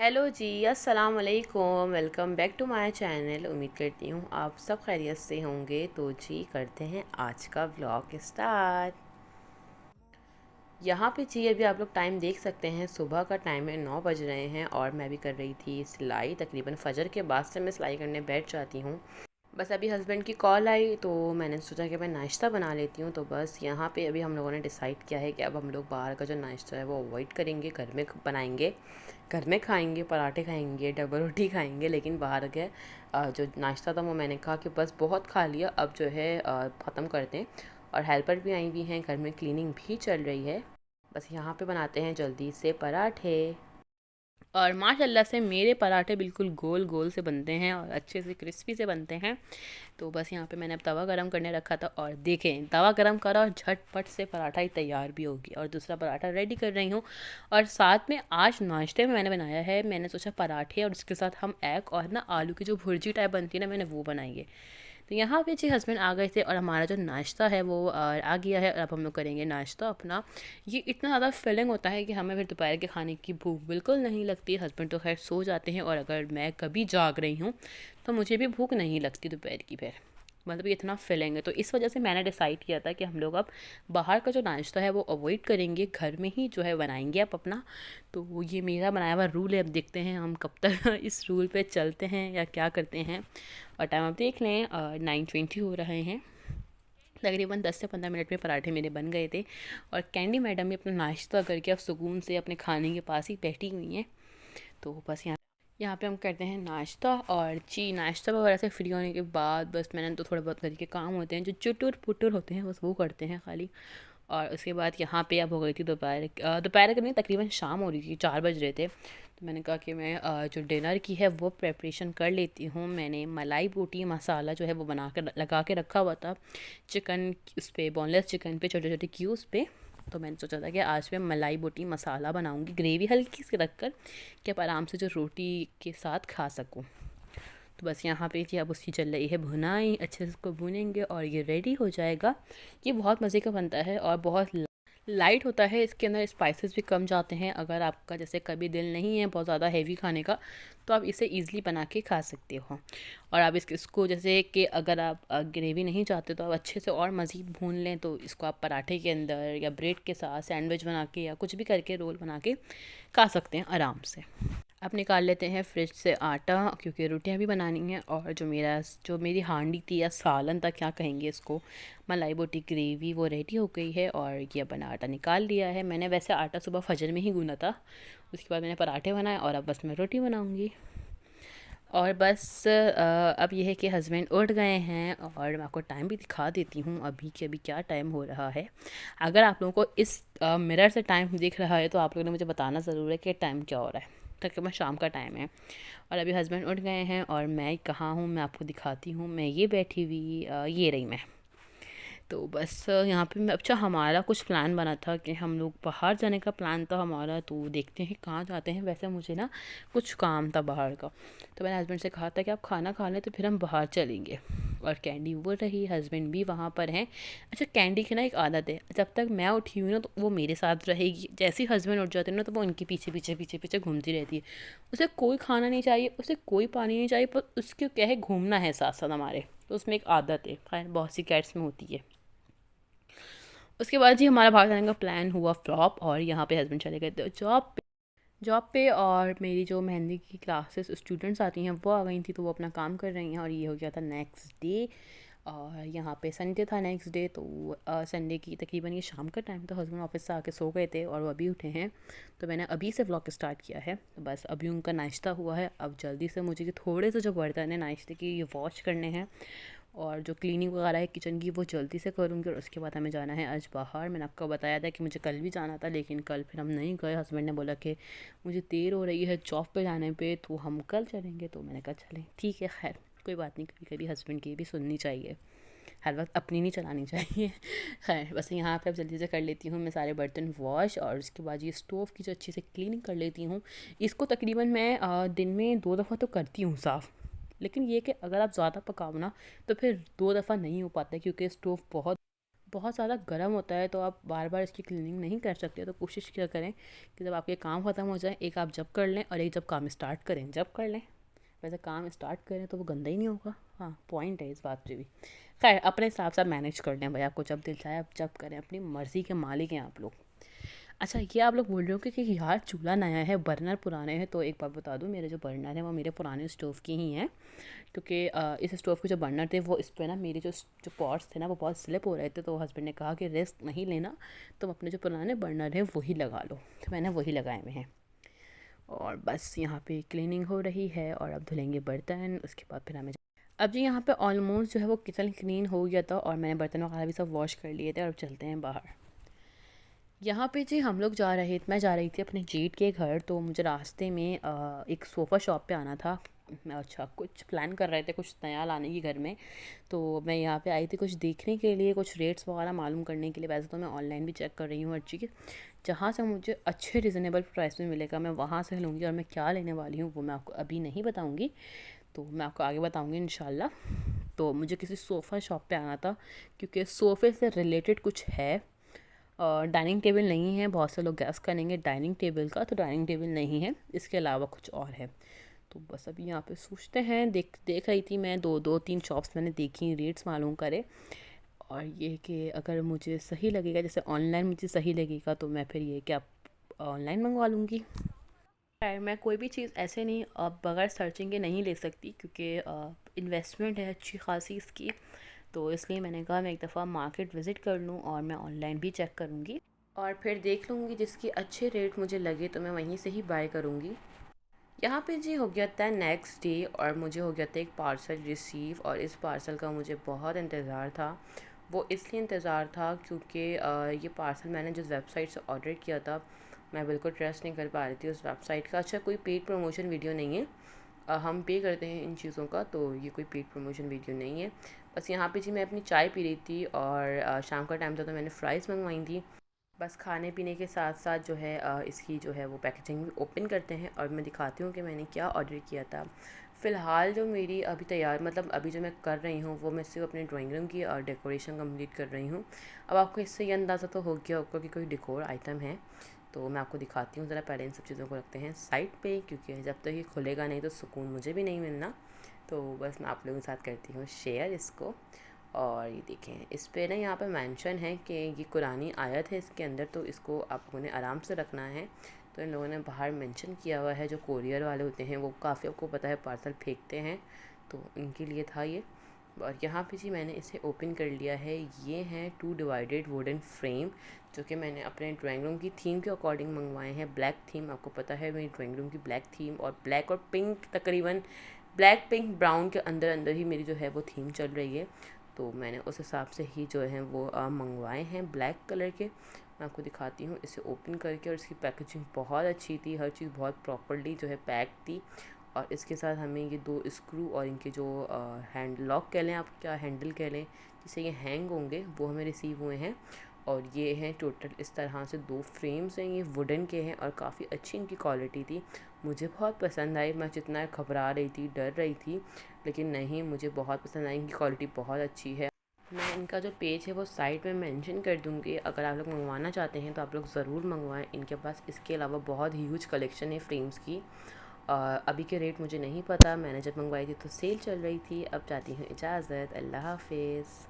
Hello जी, अस्सलाम वालेकुम। Welcome back to my channel. उम्मीद करती हूँ आप सब खैरियत से होंगे। तो जी करते हैं आज का व्लॉग स्टार्ट। यहाँ पे जी अभी आप लोग टाइम देख सकते हैं, सुबह का टाइम है, 9 बज रहे हैं और मैं भी कर रही थी सिलाई। तकरीबन फ़जर के बाद से मैं सिलाई करने बैठ जाती हूँ। बस अभी हस्बैंड की कॉल आई तो मैंने सोचा कि मैं नाश्ता बना लेती हूँ। तो बस यहाँ पे अभी हम लोगों ने डिसाइड किया है कि अब हम लोग बाहर का जो नाश्ता है वो अवॉइड करेंगे, घर में बनाएंगे, घर में खाएंगे, पराठे खाएंगे, डबल रोटी खाएंगे। लेकिन बाहर के जो नाश्ता था वो मैंने कहा कि बस बहुत खा लिया, अब जो है ख़त्म करते हैं। और हेल्पर भी आई हुई हैं, घर में क्लीनिंग भी चल रही है। बस यहाँ पे बनाते हैं जल्दी से पराठे। और माशाल्लाह से मेरे पराठे बिल्कुल गोल गोल से बनते हैं और अच्छे से क्रिस्पी से बनते हैं। तो बस यहाँ पे मैंने अब तवा गरम करने रखा था और देखें, तवा गरम करा और झटपट से पराठा ही तैयार भी हो गया और दूसरा पराठा रेडी कर रही हूँ। और साथ में आज नाश्ते में मैंने बनाया है, मैंने सोचा पराठे और उसके साथ हम एग और ना आलू की जो भुर्जी टाइप बनती है ना, मैंने वो बनाई है। तो यहाँ पे जी हस्बैंड आ गए थे और हमारा जो नाश्ता है वो आ गया है और अब हम लोग करेंगे नाश्ता अपना। ये इतना ज़्यादा फिलिंग होता है कि हमें फिर दोपहर के खाने की भूख बिल्कुल नहीं लगती। हस्बैंड तो खैर सो जाते हैं और अगर मैं कभी जाग रही हूँ तो मुझे भी भूख नहीं लगती दोपहर की फिर। मतलब ये इतना फिलिंग है, तो इस वजह से मैंने डिसाइड किया था कि हम लोग अब बाहर का जो नाश्ता है वो अवॉइड करेंगे, घर में ही जो है बनाएंगे अब अपना। तो ये मेरा बनाया हुआ रूल है, अब देखते हैं हम कब तक इस रूल पे चलते हैं या क्या करते हैं। और टाइम आप देख लें, 9:20 हो रहे हैं। तकरीबन 10 से 15 मिनट में पराठे मेरे बन गए थे और कैंडी मैडम भी अपना नाश्ता करके अब सुकून से अपने खाने के पास ही बैठी हुई हैं। तो बस यहाँ पे हम करते हैं नाश्ता। और जी नाश्ता वगैरह से फ्री होने के बाद बस मैंने तो थोड़े बहुत घर के काम होते हैं जो चुटुर पुटुर होते हैं, बस वो करते हैं खाली। और उसके बाद यहाँ पे अब हो गई थी दोपहर, दोपहर के नहीं तकरीबन शाम हो रही थी, 4 बज रहे थे। तो मैंने कहा कि मैं जो डिनर की है वो प्रेपरेशन कर लेती हूँ। मैंने मलाई बोटी मसाला जो है वो बना कर लगा के रखा हुआ था चिकन उस पर, बोनलेस चिकन पे, छोटे छोटे क्यूब्स पे। तो मैंने सोचा था कि आज मैं मलाई बोटी मसाला बनाऊंगी, ग्रेवी हल्की सी रख कर कि आप आराम से जो रोटी के साथ खा सकूँ। तो बस यहाँ पे जी अब उसकी चल रही है भुनाई, अच्छे से उसको भूनेंगे और ये रेडी हो जाएगा। ये बहुत मज़े का बनता है और बहुत लाइट होता है, इसके अंदर स्पाइसेस भी कम जाते हैं। अगर आपका जैसे कभी दिल नहीं है बहुत ज़्यादा हैवी खाने का तो आप इसे ईज़िली बना के खा सकते हो। और आप इसको जैसे कि अगर आप ग्रेवी नहीं चाहते तो आप अच्छे से और मज़ीद भून लें, तो इसको आप पराठे के अंदर या ब्रेड के साथ सैंडविच बना के या कुछ भी करके रोल बना के खा सकते हैं आराम से। अब निकाल लेते हैं फ्रिज से आटा, क्योंकि रोटियां भी बनानी हैं। और जो मेरी हांडी थी या सालन था क्या कहेंगे इसको, मलाई बोटी ग्रेवी, वो रेडी हो गई है। और ये अपना आटा निकाल लिया है मैंने। वैसे आटा सुबह फजर में ही गूना था, उसके बाद मैंने पराठे बनाए और अब बस मैं रोटी बनाऊँगी। और बस अब यह है कि हस्बैंड उठ गए हैं और मैं आपको टाइम भी दिखा देती हूँ अभी कि अभी क्या टाइम हो रहा है। अगर आप लोगों को इस मिरर से टाइम दिख रहा है तो आप लोगों ने मुझे बताना ज़रूर है कि टाइम क्या हो रहा है। तकरीबन शाम का टाइम है और अभी हस्बैंड उठ गए हैं और मैं कहाँ हूँ मैं आपको दिखाती हूँ। मैं ये बैठी हुई, ये रही मैं। तो बस यहाँ पे मैं, अच्छा हमारा कुछ प्लान बना था कि हम लोग बाहर जाने का प्लान था हमारा, तो देखते हैं कहाँ जाते हैं। वैसे मुझे ना कुछ काम था बाहर का, तो मैंने हस्बैंड से कहा था कि आप खाना खा लें तो फिर हम बाहर चलेंगे। और कैंडी वो रही, हस्बैंड भी वहाँ पर हैं। अच्छा कैंडी की ना एक आदत है, जब तक मैं उठी हुई ना तो वो मेरे साथ रहेगी, जैसे ही हस्बैंड उठ जाते हैं ना तो वो उनके पीछे पीछे पीछे पीछे घूमती रहती है। उसे कोई खाना नहीं चाहिए, उसे कोई पानी नहीं चाहिए, पर उसके क्या है घूमना है साथ साथ हमारे, तो उसमें एक आदत है, खैर बहुत सी कैट्स में होती है। उसके बाद जी हमारा बाहर जाने का प्लान हुआ फ्लॉप और यहाँ पे हस्बैंड चले गए थे जॉब पे। और मेरी जो मेहंदी की क्लासेस स्टूडेंट्स आती हैं वो आ गई थी, तो वो अपना काम कर रही हैं। और ये हो गया था नेक्स्ट डे। और यहाँ पे संडे था नेक्स्ट डे, तो संडे की तकरीबन ये शाम का टाइम था, हस्बैंड ऑफिस से आके सो गए थे और वो अभी उठे हैं। तो मैंने अभी से व्लॉग स्टार्ट किया है। तो बस अभी उनका नाश्ता हुआ है, अब जल्दी से मुझे थोड़े से जो बर्तन है नाश्ते की ये वॉश करने हैं और जो क्लीनिंग वगैरह है किचन की वो जल्दी से करूँगी। और उसके बाद हमें जाना है आज बाहर। मैंने आपको बताया था कि मुझे कल भी जाना था, लेकिन कल फिर हम नहीं गए। हस्बैंड ने बोला कि मुझे देर हो रही है जॉब पे जाने पे, तो हम कल चलेंगे। तो मैंने कहा चलें ठीक है, खैर कोई बात नहीं, कभी कभी हस्बैंड की भी सुननी चाहिए, हर वक्त अपनी नहीं चलानी चाहिए। खैर बस यहाँ पे अब जल्दी से कर लेती हूँ मैं सारे बर्तन वॉश और उसके बाद ये स्टोव की जो अच्छी से क्लीनिंग कर लेती हूँ। इसको तकरीबन मैं दिन में 2 दफ़ा तो करती हूँ साफ़, लेकिन ये कि अगर आप ज़्यादा पकाओ ना तो फिर 2 दफ़ा नहीं हो पाता, क्योंकि स्टोव बहुत बहुत ज़्यादा गर्म होता है, तो आप बार बार इसकी क्लीनिंग नहीं कर सकते। तो कोशिश क्या करें कि जब आपके काम ख़त्म हो जाए, एक आप जब कर लें और एक जब काम स्टार्ट करें जब कर लें। वैसे काम स्टार्ट करें तो वो गंदा ही नहीं होगा। हाँ, पॉइंट है इस बात पे भी। खैर, अपने हिसाब से मैनेज कर लें भाई, आपको जब दिल चाहे आप जब करें, अपनी मर्ज़ी के मालिक हैं आप लोग। अच्छा, ये आप लोग बोल रहे हो कि यार चूल्हा नया है, बर्नर पुराने हैं। तो एक बात बता दूँ, मेरे जो बर्नर हैं वो मेरे पुराने स्टोव की ही हैं। क्योंकि इस स्टोव के जो बर्नर थे वो इस पे ना, मेरे जो जो पॉट्स थे ना वो बहुत स्लिप हो रहे थे। तो हस्बैंड ने कहा कि रिस्क नहीं लेना, तुम अपने जो पुराने बर्नर हैं वही लगा लो। तो मैंने वही लगाए हुए हैं। और बस यहाँ पे क्लीनिंग हो रही है और अब धुलेंगे बर्तन, उसके बाद फिर हमें अब जी यहाँ पे ऑलमोस्ट जो है वो किचन क्लीन हो गया था और मैंने बर्तन वगैरह भी सब वॉश कर लिए थे और अब चलते हैं बाहर। यहाँ पे जी हम लोग मैं जा रही थी अपने जेठ के घर। तो मुझे रास्ते में एक सोफ़ा शॉप पे आना था। अच्छा, कुछ प्लान कर रहे थे कुछ नया लाने की घर में। तो मैं यहाँ पे आई थी कुछ देखने के लिए, कुछ रेट्स वगैरह मालूम करने के लिए। वैसे तो मैं ऑनलाइन भी चेक कर रही हूँ हर चीज़, जहाँ से मुझे अच्छे रिजनेबल प्राइस में मिलेगा मैं वहाँ से लूँगी। और मैं क्या लेने वाली हूँ वो मैं आपको अभी नहीं बताऊँगी, तो मैं आपको आगे बताऊँगी इंशाल्लाह। तो मुझे किसी सोफ़ा शॉप पे आना था क्योंकि सोफ़े से रिलेटेड कुछ है। डाइनिंग टेबल नहीं है, बहुत से लोग गैस करेंगे डाइनिंग टेबल का, तो डाइनिंग टेबल नहीं है, इसके अलावा कुछ और है। तो बस अभी यहाँ पे सोचते हैं, देख देख रही थी मैं, दो तीन शॉप्स मैंने देखी, रेट्स मालूम करे। और ये कि अगर मुझे सही लगेगा, जैसे ऑनलाइन मुझे सही लगेगा, तो मैं फिर ये कि आप ऑनलाइन मंगवा लूँगी। खैर, मैं कोई भी चीज़ ऐसे नहीं अब बगैर सर्चिंग के नहीं ले सकती, क्योंकि इन्वेस्टमेंट है अच्छी खासी इसकी। तो इसलिए मैंने कहा मैं एक दफ़ा मार्केट विज़िट कर लूँ और मैं ऑनलाइन भी चेक करूँगी और फिर देख लूँगी जिसकी अच्छे रेट मुझे लगे तो मैं वहीं से ही बाय करूँगी। यहाँ पे जी हो गया था नेक्स्ट डे और मुझे हो गया था एक पार्सल रिसीव, और इस पार्सल का मुझे बहुत इंतज़ार था। वो इसलिए इंतज़ार था क्योंकि ये पार्सल मैंने जिस वेबसाइट से ऑर्डर किया था, मैं बिल्कुल ट्रस्ट नहीं कर पा रही थी उस वेबसाइट का। अच्छा, कोई पेड प्रमोशन वीडियो नहीं है, हम पे करते हैं इन चीज़ों का, तो ये कोई पेड प्रमोशन वीडियो नहीं है। बस यहाँ पे जी मैं अपनी चाय पी रही थी और शाम का टाइम था तो मैंने फ़्राइज़ मंगवाई थी। बस खाने पीने के साथ साथ जो है इसकी जो है वो पैकेजिंग भी ओपन करते हैं और मैं दिखाती हूँ कि मैंने क्या ऑर्डर किया था। फ़िलहाल जो मेरी अभी तैयार, मतलब अभी जो मैं कर रही हूँ वो मैं सिर्फ अपने ड्राइंग रूम की डेकोरेशन कंप्लीट कर रही हूँ। अब आपको इससे ये अंदाज़ा तो हो गया होगा कि कोई डेकोर आइटम है। तो मैं आपको दिखाती हूँ ज़रा, पहले इन सब चीज़ों को रखते हैं साइड पे, क्योंकि जब तक ये खुलेगा नहीं तो सुकून मुझे भी नहीं मिलना। तो बस मैं आप लोगों के साथ करती हूँ शेयर इसको। और ये देखें, इस पे ना यहाँ पे मेंशन है कि ये कुरानी आयत है इसके अंदर, तो इसको आप लोगों ने आराम से रखना है। तो इन लोगों ने बाहर मेंशन किया हुआ है, जो कोरियर वाले होते हैं वो काफ़ी आपको पता है पार्सल फेंकते हैं, तो इनके लिए था ये। और यहाँ पे जी मैंने इसे ओपन कर लिया है। ये हैं 2 डिवाइडेड वुडन फ्रेम, जो कि मैंने अपने ड्राइंग रूम की थीम के अकॉर्डिंग मंगवाए हैं। ब्लैक थीम, आपको पता है मेरी ड्राइंग रूम की ब्लैक थीम, और ब्लैक और पिंक, तकरीबन ब्लैक पिंक ब्राउन के अंदर अंदर ही मेरी जो है वो थीम चल रही है। तो मैंने उस हिसाब से ही जो है वो मंगवाए हैं ब्लैक कलर के। मैं आपको दिखाती हूँ इसे ओपन करके, और इसकी पैकेजिंग बहुत अच्छी थी, हर चीज़ बहुत प्रॉपर्ली जो है पैक थी। और इसके साथ हमें ये 2 स्क्रू और इनके जो हैंड लॉक कह लें, आप क्या हैंडल कह लें, जिससे ये हैंग होंगे, वो हमें रिसीव हुए हैं। और ये हैं टोटल इस तरह से 2 फ्रेम्स हैं, ये वुडन के हैं और काफ़ी अच्छी इनकी क्वालिटी थी। मुझे बहुत पसंद आई, मैं जितना घबरा रही थी, डर रही थी, लेकिन नहीं, मुझे बहुत पसंद आई, इनकी क्वालिटी बहुत अच्छी है। मैं इनका जो पेज है वो साइड में मेंशन कर दूँगी, अगर आप लोग मंगवाना चाहते हैं तो आप लोग ज़रूर मंगवाएं। इनके पास इसके अलावा बहुत ह्यूज कलेक्शन है फ्रेम्स की। अभी के रेट मुझे नहीं पता, मैंने जब मंगवाई थी तो सेल चल रही थी। अब चाहती हूँ इजाज़त, अल्लाह हाफिज़।